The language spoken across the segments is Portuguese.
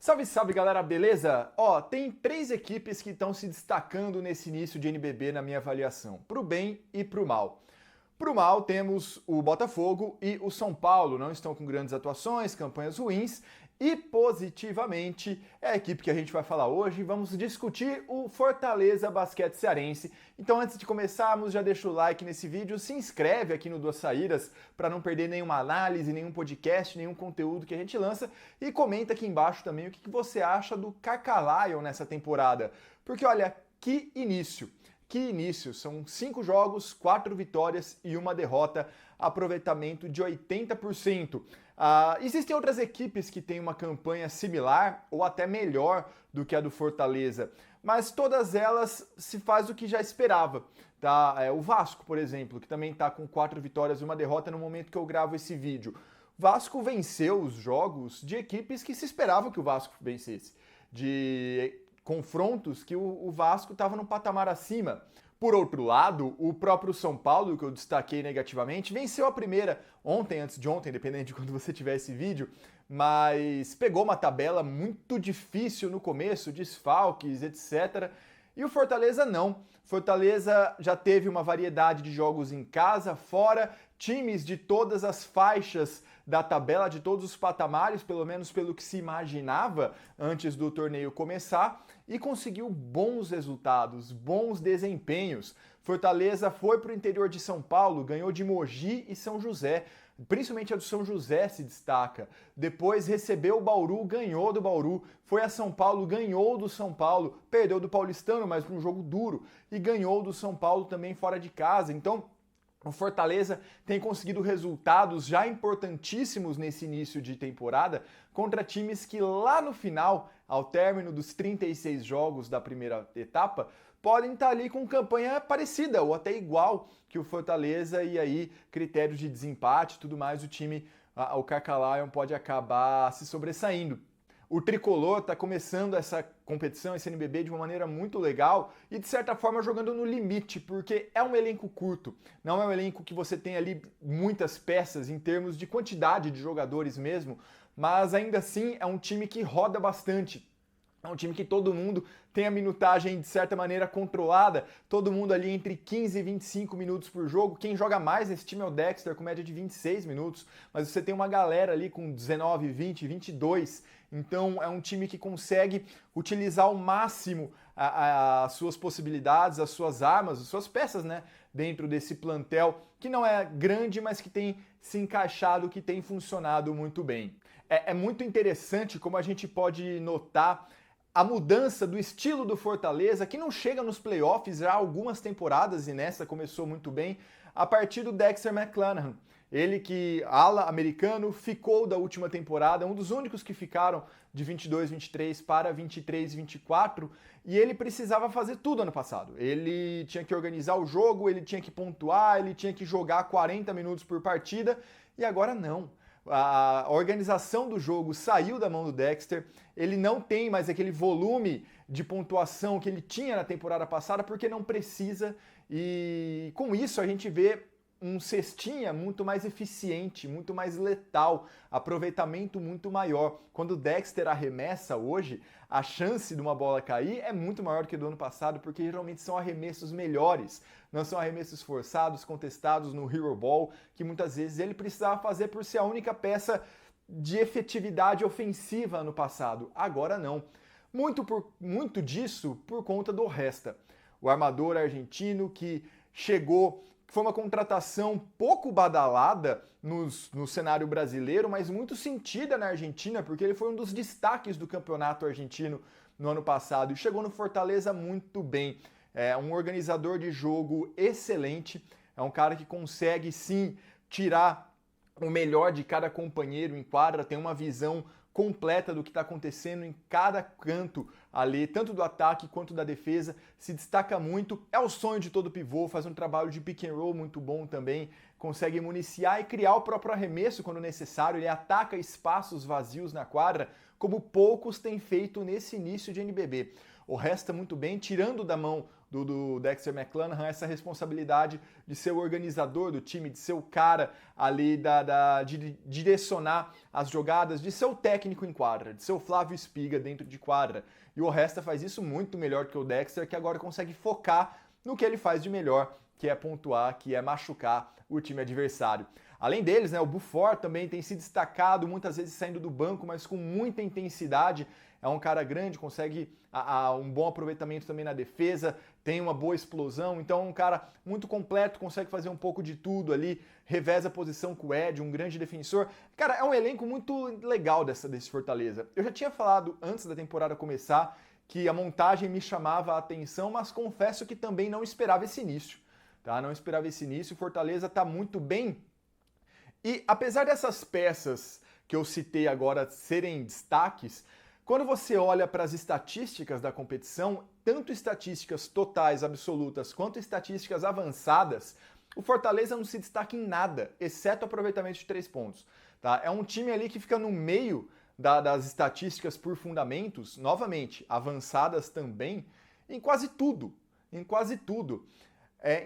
Salve, salve galera, beleza? Ó, tem três equipes que estão se destacando nesse início de NBB na minha avaliação, pro bem e pro mal. Pro mal temos o Botafogo e o São Paulo, não estão com grandes atuações, campanhas ruins, e positivamente é a equipe que a gente vai falar hoje. Vamos discutir o Fortaleza Basquete Cearense. Então antes de começarmos, já deixa o like nesse vídeo, se inscreve aqui no Duas Saídas para não perder nenhuma análise, nenhum podcast, nenhum conteúdo que a gente lança, e comenta aqui embaixo também o que você acha do Carca-Lion nessa temporada. Porque olha, que início! Que início! São 5 jogos, 4 vitórias e 1 derrota, aproveitamento de 80%. Existem outras equipes que têm uma campanha similar ou até melhor do que a do Fortaleza, mas todas elas se faz o que já esperava. Tá? O Vasco, por exemplo, que também está com 4 vitórias e 1 derrota no momento que eu gravo esse vídeo. Vasco venceu os jogos de equipes que se esperava que o Vasco vencesse, de confrontos que o Vasco estava num patamar acima. Por outro lado, o próprio São Paulo, que eu destaquei negativamente, venceu a primeira ontem, antes de ontem, dependendo de quando você tiver esse vídeo, mas pegou uma tabela muito difícil no começo, desfalques, etc. E o Fortaleza não. Fortaleza já teve uma variedade de jogos em casa, fora, times de todas as faixas da tabela, de todos os patamares, pelo menos pelo que se imaginava antes do torneio começar, e conseguiu bons resultados, bons desempenhos. Fortaleza foi para o interior de São Paulo, ganhou de Mogi e São José. Principalmente a do São José se destaca. Depois recebeu o Bauru, ganhou do Bauru. Foi a São Paulo, ganhou do São Paulo. Perdeu do Paulistano, mas para um jogo duro. E ganhou do São Paulo também fora de casa. Então, o Fortaleza tem conseguido resultados já importantíssimos nesse início de temporada contra times que lá no final, ao término dos 36 jogos da primeira etapa, podem estar ali com campanha parecida ou até igual que o Fortaleza, e aí critérios de desempate e tudo mais, o time, o Carca-Lion pode acabar se sobressaindo. O Tricolor está começando essa competição, esse NBB, de uma maneira muito legal e, de certa forma, jogando no limite, porque é um elenco curto. Não é um elenco que você tem ali muitas peças em termos de quantidade de jogadores mesmo, mas ainda assim é um time que roda bastante. É um time que todo mundo tem a minutagem, de certa maneira, controlada. Todo mundo ali entre 15 e 25 minutos por jogo. Quem joga mais nesse time é o Dexter, com média de 26 minutos. Mas você tem uma galera ali com 19, 20, 22. Então é um time que consegue utilizar ao máximo as suas possibilidades, as suas armas, as suas peças, né? Dentro desse plantel, que não é grande, mas que tem se encaixado, que tem funcionado muito bem. É muito interessante como a gente pode notar a mudança do estilo do Fortaleza, que não chega nos playoffs já há algumas temporadas, e nessa começou muito bem, a partir do Dexter McClanahan. Ele que, ala americano, ficou da última temporada, um dos únicos que ficaram de 22-23 para 23-24, e ele precisava fazer tudo ano passado. Ele tinha que organizar o jogo, ele tinha que pontuar, ele tinha que jogar 40 minutos por partida, e agora não. A organização do jogo saiu da mão do Dexter, ele não tem mais aquele volume de pontuação que ele tinha na temporada passada porque não precisa, e com isso a gente vê um cestinha muito mais eficiente, muito mais letal, aproveitamento muito maior. Quando o Dexter arremessa hoje, a chance de uma bola cair é muito maior do que do ano passado, porque geralmente são arremessos melhores, não são arremessos forçados, contestados no Hero Ball, que muitas vezes ele precisava fazer por ser a única peça de efetividade ofensiva no passado. Agora não. Muito disso por conta do Resta, o armador argentino que chegou. Foi uma contratação pouco badalada no cenário brasileiro, mas muito sentida na Argentina, porque ele foi um dos destaques do campeonato argentino no ano passado e chegou no Fortaleza muito bem. É um organizador de jogo excelente, é um cara que consegue sim tirar o melhor de cada companheiro em quadra, tem uma visão completa do que está acontecendo em cada canto ali, tanto do ataque quanto da defesa, se destaca muito, é o sonho de todo pivô, faz um trabalho de pick and roll muito bom também, consegue municiar e criar o próprio arremesso quando necessário, ele ataca espaços vazios na quadra, como poucos têm feito nesse início de NBB. O Resta muito bem, tirando da mão do Dexter McClanahan essa responsabilidade de ser o organizador do time, de ser o cara ali de direcionar as jogadas, de ser o técnico em quadra, de ser o Flávio Espiga dentro de quadra. E o Resta faz isso muito melhor que o Dexter, que agora consegue focar no que ele faz de melhor, que é pontuar, que é machucar o time adversário. Além deles, né, o Buford também tem se destacado, muitas vezes saindo do banco, mas com muita intensidade. É um cara grande, consegue um bom aproveitamento também na defesa, tem uma boa explosão, então é um cara muito completo, consegue fazer um pouco de tudo ali, reveza a posição com o Ed, um grande defensor. Cara, é um elenco muito legal desse Fortaleza. Eu já tinha falado antes da temporada começar que a montagem me chamava a atenção, mas confesso que também não esperava esse início. Tá? Não esperava esse início, o Fortaleza está muito bem. E apesar dessas peças que eu citei agora serem destaques, quando você olha para as estatísticas da competição, tanto estatísticas totais absolutas quanto estatísticas avançadas, o Fortaleza não se destaca em nada, exceto o aproveitamento de 3 pontos. Tá? É um time ali que fica no meio das estatísticas por fundamentos, novamente, avançadas também, em quase tudo. Em quase tudo.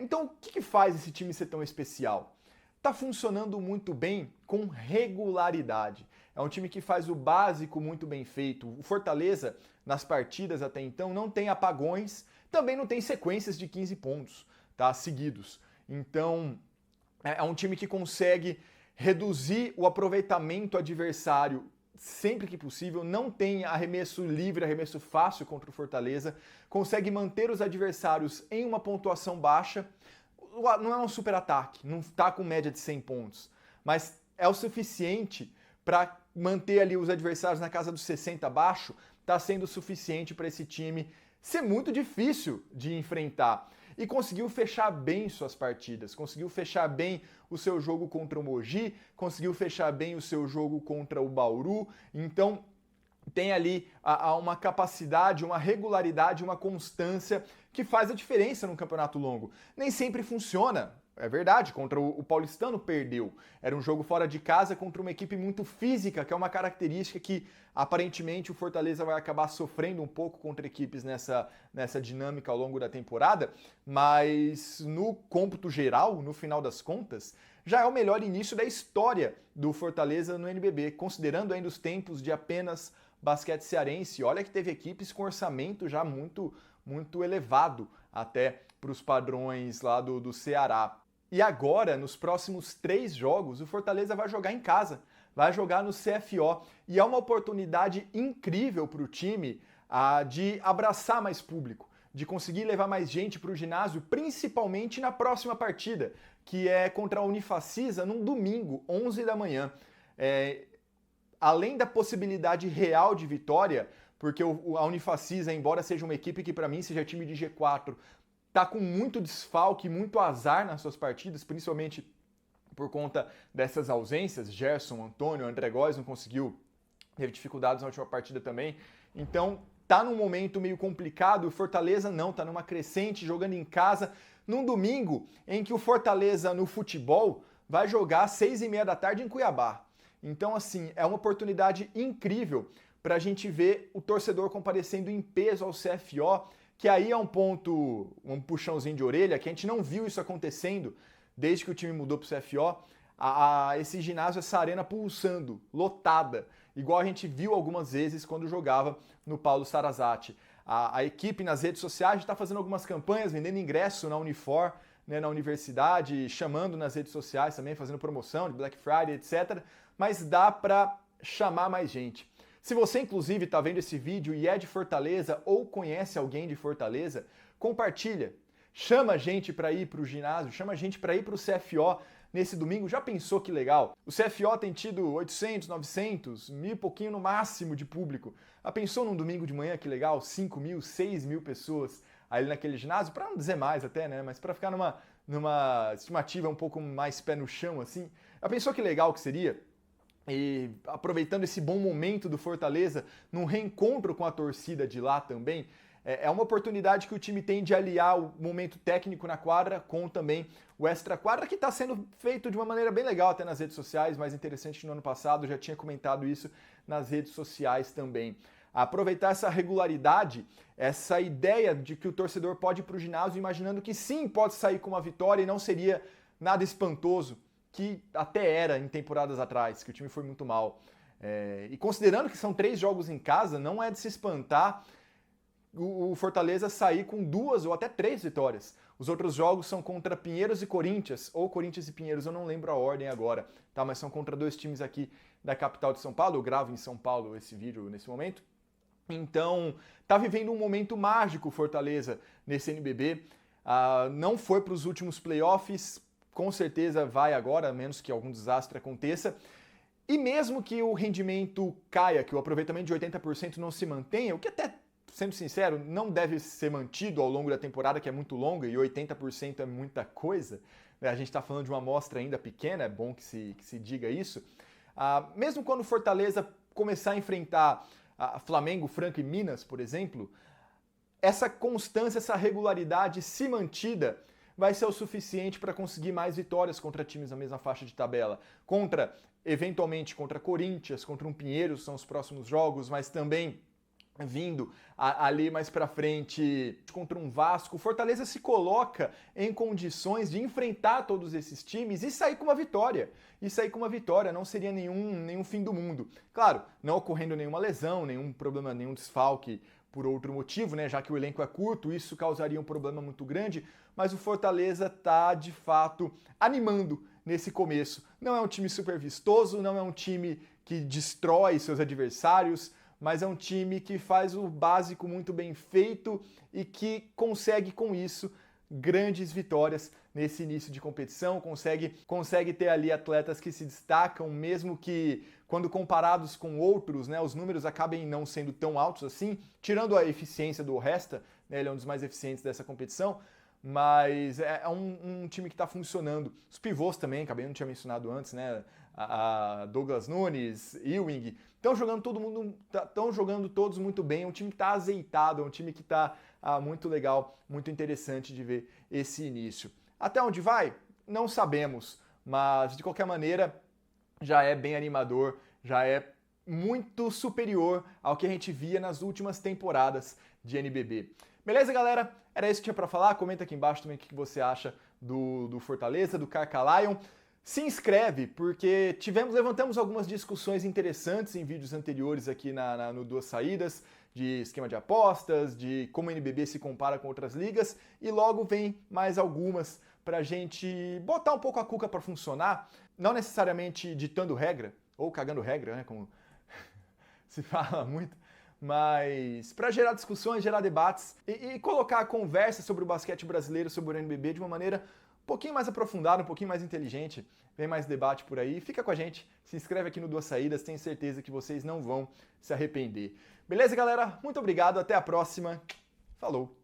Então, o que faz esse time ser tão especial? Está funcionando muito bem com regularidade. É um time que faz o básico muito bem feito. O Fortaleza, nas partidas até então, não tem apagões, também não tem sequências de 15 pontos, tá, seguidos. Então, é um time que consegue reduzir o aproveitamento adversário sempre que possível, não tem arremesso livre, arremesso fácil contra o Fortaleza, consegue manter os adversários em uma pontuação baixa. Não é um super ataque, não está com média de 100 pontos, mas é o suficiente para manter ali os adversários na casa dos 60 abaixo, está sendo suficiente para esse time ser muito difícil de enfrentar. E conseguiu fechar bem suas partidas, conseguiu fechar bem o seu jogo contra o Mogi, conseguiu fechar bem o seu jogo contra o Bauru, então tem ali uma capacidade, uma regularidade, uma constância que faz a diferença no campeonato longo. Nem sempre funciona, é verdade, contra o Paulistano perdeu. Era um jogo fora de casa contra uma equipe muito física, que é uma característica que aparentemente o Fortaleza vai acabar sofrendo um pouco contra equipes nessa dinâmica ao longo da temporada, mas no cômputo geral, no final das contas, já é o melhor início da história do Fortaleza no NBB, considerando ainda os tempos de apenas basquete cearense. Olha que teve equipes com orçamento já muito elevado até para os padrões lá do Ceará. E agora, nos próximos 3 jogos, o Fortaleza vai jogar em casa, vai jogar no CFO. E é uma oportunidade incrível para o time de abraçar mais público, de conseguir levar mais gente para o ginásio, principalmente na próxima partida, que é contra a Unifacisa, num domingo, 11 da manhã. Além da possibilidade real de vitória, porque a Unifacisa, embora seja uma equipe que para mim seja time de G4, tá com muito desfalque, muito azar nas suas partidas, principalmente por conta dessas ausências. Gerson, Antônio, André Góes não conseguiu, teve dificuldades na última partida também. Então tá num momento meio complicado, o Fortaleza não, tá numa crescente, jogando em casa, num domingo em que o Fortaleza no futebol vai jogar às 6h30 da tarde em Cuiabá. Então, assim, é uma oportunidade incrível para a gente ver o torcedor comparecendo em peso ao CFO, que aí é um puxãozinho de orelha, que a gente não viu isso acontecendo desde que o time mudou para o CFO. Esse ginásio, essa arena pulsando, lotada, igual a gente viu algumas vezes quando jogava no Paulo Sarazate. A equipe nas redes sociais está fazendo algumas campanhas, vendendo ingresso na Unifor, né, na universidade, chamando nas redes sociais também, fazendo promoção de Black Friday, etc. Mas dá para chamar mais gente. Se você, inclusive, está vendo esse vídeo e é de Fortaleza ou conhece alguém de Fortaleza, compartilha. Chama a gente para ir para o ginásio, chama a gente para ir para o CFO nesse domingo. Já pensou que legal? O CFO tem tido 800, 900, 1.000 e pouquinho no máximo de público. Já pensou num domingo de manhã que legal? 5.000, 6.000 pessoas ali naquele ginásio? Para não dizer mais até, né? Mas para ficar numa estimativa um pouco mais pé no chão, assim. Já pensou que legal que seria? E aproveitando esse bom momento do Fortaleza, num reencontro com a torcida de lá também, é uma oportunidade que o time tem de aliar o momento técnico na quadra com também o extra-quadra, que está sendo feito de uma maneira bem legal até nas redes sociais, mais interessante que no ano passado, já tinha comentado isso nas redes sociais também. aproveitar essa regularidade, essa ideia de que o torcedor pode ir para o ginásio imaginando que sim, pode sair com uma vitória e não seria nada espantoso, que até era em temporadas atrás, que o time foi muito mal. E considerando que são 3 jogos em casa, não é de se espantar o Fortaleza sair com 2 ou até 3 vitórias. Os outros jogos são contra Pinheiros e Corinthians, ou Corinthians e Pinheiros, eu não lembro a ordem agora, tá? Mas são contra 2 times aqui da capital de São Paulo, eu gravo em São Paulo esse vídeo nesse momento. Então, tá vivendo um momento mágico o Fortaleza nesse NBB. Não foi para os últimos playoffs, com certeza vai agora, a menos que algum desastre aconteça. E mesmo que o rendimento caia, que o aproveitamento de 80% não se mantenha, o que até, sendo sincero, não deve ser mantido ao longo da temporada, que é muito longa, e 80% é muita coisa, né? A gente está falando de uma amostra ainda pequena, é bom que se diga isso. Mesmo quando o Fortaleza começar a enfrentar Flamengo, Franca e Minas, por exemplo, essa constância, essa regularidade se mantida vai ser o suficiente para conseguir mais vitórias contra times na mesma faixa de tabela. Eventualmente contra Corinthians, contra um Pinheiros, são os próximos jogos, mas também vindo ali mais para frente contra um Vasco. O Fortaleza se coloca em condições de enfrentar todos esses times e sair com uma vitória. Não seria nenhum fim do mundo. Claro, não ocorrendo nenhuma lesão, nenhum problema, nenhum desfalque por outro motivo, né? Já que o elenco é curto, isso causaria um problema muito grande, mas o Fortaleza está de fato animando nesse começo. Não é um time super vistoso, não é um time que destrói seus adversários, mas é um time que faz o básico muito bem feito e que consegue com isso grandes vitórias nesse início de competição, consegue ter ali atletas que se destacam, mesmo que quando comparados com outros, né, os números acabem não sendo tão altos assim, tirando a eficiência do Resta, né, ele é um dos mais eficientes dessa competição, mas é um time que está funcionando. Os pivôs também, acabei não tinha mencionado antes, né, a Douglas Nunes, Ewing, estão jogando todos muito bem, é um time que está azeitado, é um time que está muito legal, muito interessante de ver esse início. Até onde vai? Não sabemos, mas de qualquer maneira já é bem animador, já é muito superior ao que a gente via nas últimas temporadas de NBB. Beleza, galera? Era isso que tinha para falar. Comenta aqui embaixo também o que você acha do Fortaleza, do Carcalion. Se inscreve, porque levantamos algumas discussões interessantes em vídeos anteriores aqui no Duas Saídas, de esquema de apostas, de como a NBB se compara com outras ligas, e logo vem mais algumas pra gente botar um pouco a cuca para funcionar, não necessariamente ditando regra, ou cagando regra, né, como se fala muito, mas para gerar discussões, gerar debates e colocar a conversa sobre o basquete brasileiro, sobre o NBB de uma maneira um pouquinho mais aprofundada, um pouquinho mais inteligente. Vem mais debate por aí. Fica com a gente, se inscreve aqui no Duas Saídas, tenho certeza que vocês não vão se arrepender. Beleza, galera? Muito obrigado, até a próxima. Falou!